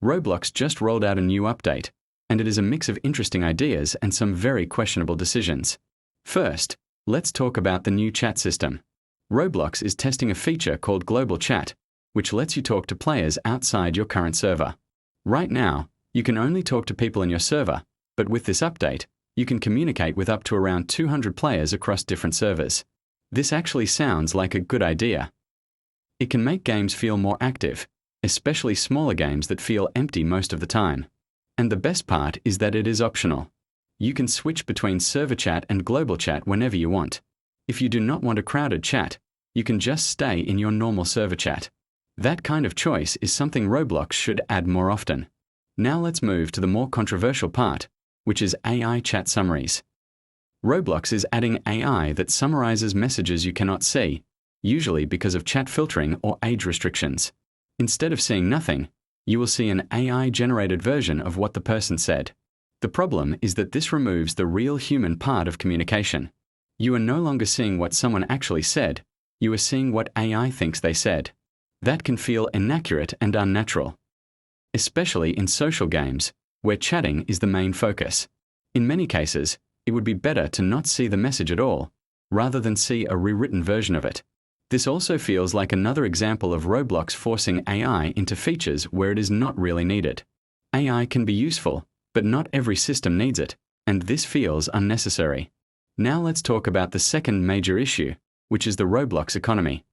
Roblox just rolled out a new update, and it is a mix of interesting ideas and some very questionable decisions. First, let's talk about the new chat system. Roblox is testing a feature called Global Chat, which lets you talk to players outside your current server. Right now, you can only talk to people in your server, but with this update, you can communicate with up to around 200 players across different servers. This actually sounds like a good idea. It can make games feel more active, especially smaller games that feel empty most of the time. And the best part is that it is optional. You can switch between server chat and global chat whenever you want. If you do not want a crowded chat, you can just stay in your normal server chat. That kind of choice is something Roblox should add more often. Now let's move to the more controversial part, which is AI chat summaries. Roblox is adding AI that summarizes messages you cannot see, usually because of chat filtering or age restrictions. Instead of seeing nothing, you will see an AI-generated version of what the person said. The problem is that this removes the real human part of communication. You are no longer seeing what someone actually said, you are seeing what AI thinks they said. That can feel inaccurate and unnatural, especially in social games, where chatting is the main focus. In many cases, it would be better to not see the message at all, rather than see a rewritten version of it. This also feels like another example of Roblox forcing AI into features where it is not really needed. AI can be useful, but not every system needs it, and this feels unnecessary. Now let's talk about the second major issue, which is the Roblox economy.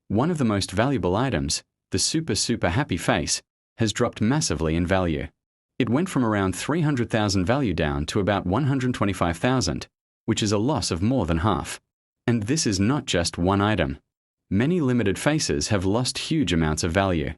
One of the most valuable items, the super happy face, has dropped massively in value. It went from around 300,000 value down to about 125,000, which is a loss of more than half. And this is not just one item. Many limited faces have lost huge amounts of value.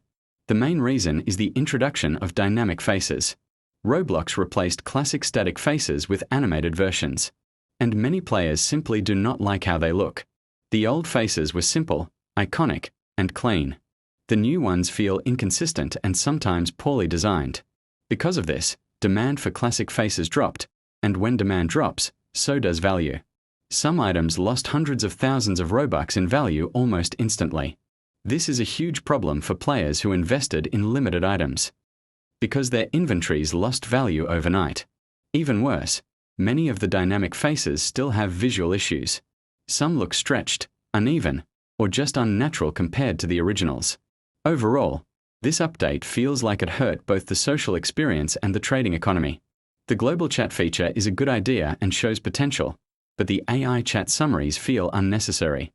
The main reason is the introduction of dynamic faces. Roblox replaced classic static faces with animated versions, and many players simply do not like how they look. The old faces were simple, iconic, and clean. The new ones feel inconsistent and sometimes poorly designed. Because of this, demand for classic faces dropped, and when demand drops, so does value. Some items lost hundreds of thousands of Robux in value almost instantly. This is a huge problem for players who invested in limited items, because their inventories lost value overnight. Even worse, many of the dynamic faces still have visual issues. Some look stretched, uneven, or just unnatural compared to the originals. Overall, this update feels like it hurt both the social experience and the trading economy. The global chat feature is a good idea and shows potential, but the AI chat summaries feel unnecessary.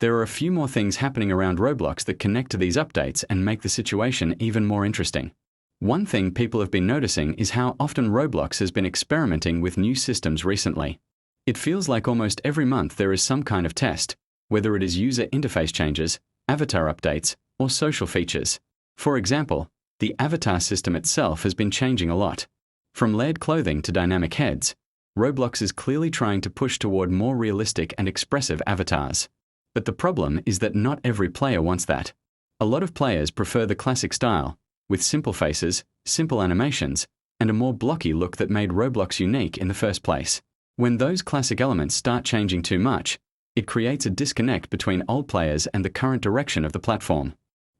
There are a few more things happening around Roblox that connect to these updates and make the situation even more interesting. One thing people have been noticing is how often Roblox has been experimenting with new systems recently. It feels like almost every month there is some kind of test, whether it is user interface changes, avatar updates, or social features. For example, the avatar system itself has been changing a lot. From layered clothing to dynamic heads, Roblox is clearly trying to push toward more realistic and expressive avatars. But the problem is that not every player wants that. A lot of players prefer the classic style, with simple faces, simple animations, and a more blocky look that made Roblox unique in the first place. When those classic elements start changing too much, it creates a disconnect between old players and the current direction of the platform.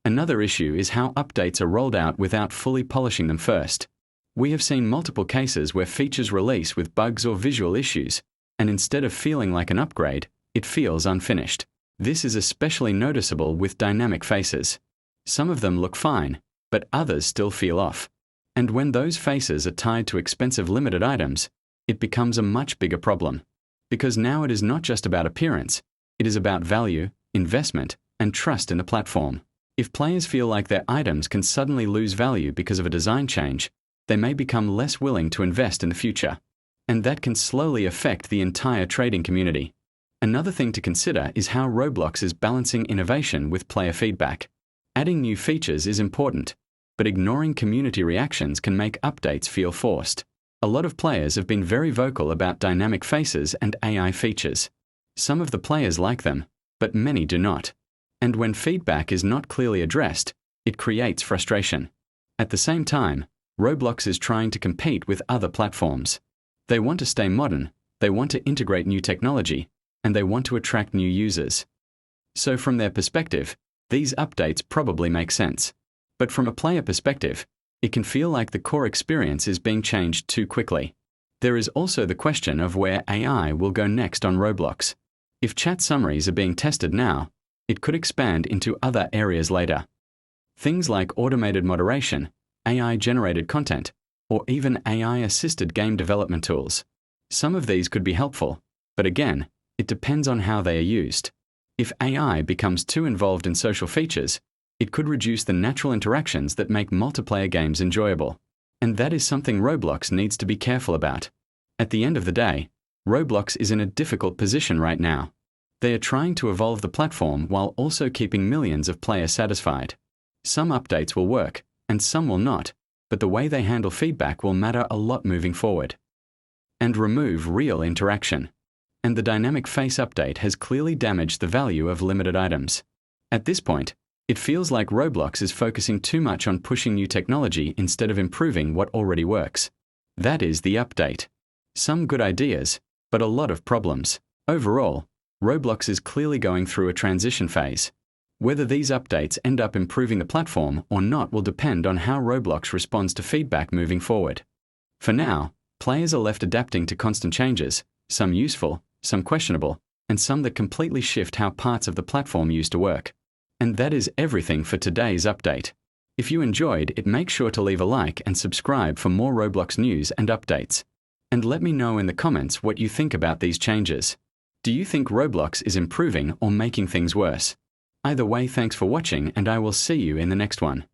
Another issue is how updates are rolled out without fully polishing them first. We have seen multiple cases where features release with bugs or visual issues, and instead of feeling like an upgrade, it feels unfinished. This is especially noticeable with dynamic faces. Some of them look fine, but others still feel off. And when those faces are tied to expensive limited items, it becomes a much bigger problem. Because now it is not just about appearance, it is about value, investment, and trust in the platform. If players feel like their items can suddenly lose value because of a design change, they may become less willing to invest in the future. And that can slowly affect the entire trading community. Another thing to consider is how Roblox is balancing innovation with player feedback. Adding new features is important, but ignoring community reactions can make updates feel forced. A lot of players have been very vocal about dynamic faces and AI features. Some of the players like them, but many do not. And when feedback is not clearly addressed, it creates frustration. At the same time, Roblox is trying to compete with other platforms. They want to stay modern, they want to integrate new technology, and they want to attract new users. So from their perspective, these updates probably make sense. But from a player perspective, It can feel like the core experience is being changed too quickly. There is also the question of where AI will go next on Roblox. If chat summaries are being tested now, it could expand into other areas later. Things like automated moderation, AI-generated content, or even AI-assisted game development tools. Some of these could be helpful, but again, it depends on how they are used. If AI becomes too involved in social features, it could reduce the natural interactions that make multiplayer games enjoyable. And that is something Roblox needs to be careful about. At the end of the day, Roblox is in a difficult position right now. They are trying to evolve the platform while also keeping millions of players satisfied. Some updates will work, and some will not, but the way they handle feedback will matter a lot moving forward. And remove real interaction. And the dynamic face update has clearly damaged the value of limited items. At this point, it feels like Roblox is focusing too much on pushing new technology instead of improving what already works. That is the update. Some good ideas, but a lot of problems. Overall, Roblox is clearly going through a transition phase. Whether these updates end up improving the platform or not will depend on how Roblox responds to feedback moving forward. For now, players are left adapting to constant changes, some useful, some questionable, and some that completely shift how parts of the platform used to work. And that is everything for today's update. If you enjoyed it, make sure to leave a like and subscribe for more Roblox news and updates. And let me know in the comments what you think about these changes. Do you think Roblox is improving or making things worse? Either way, thanks for watching, and I will see you in the next one.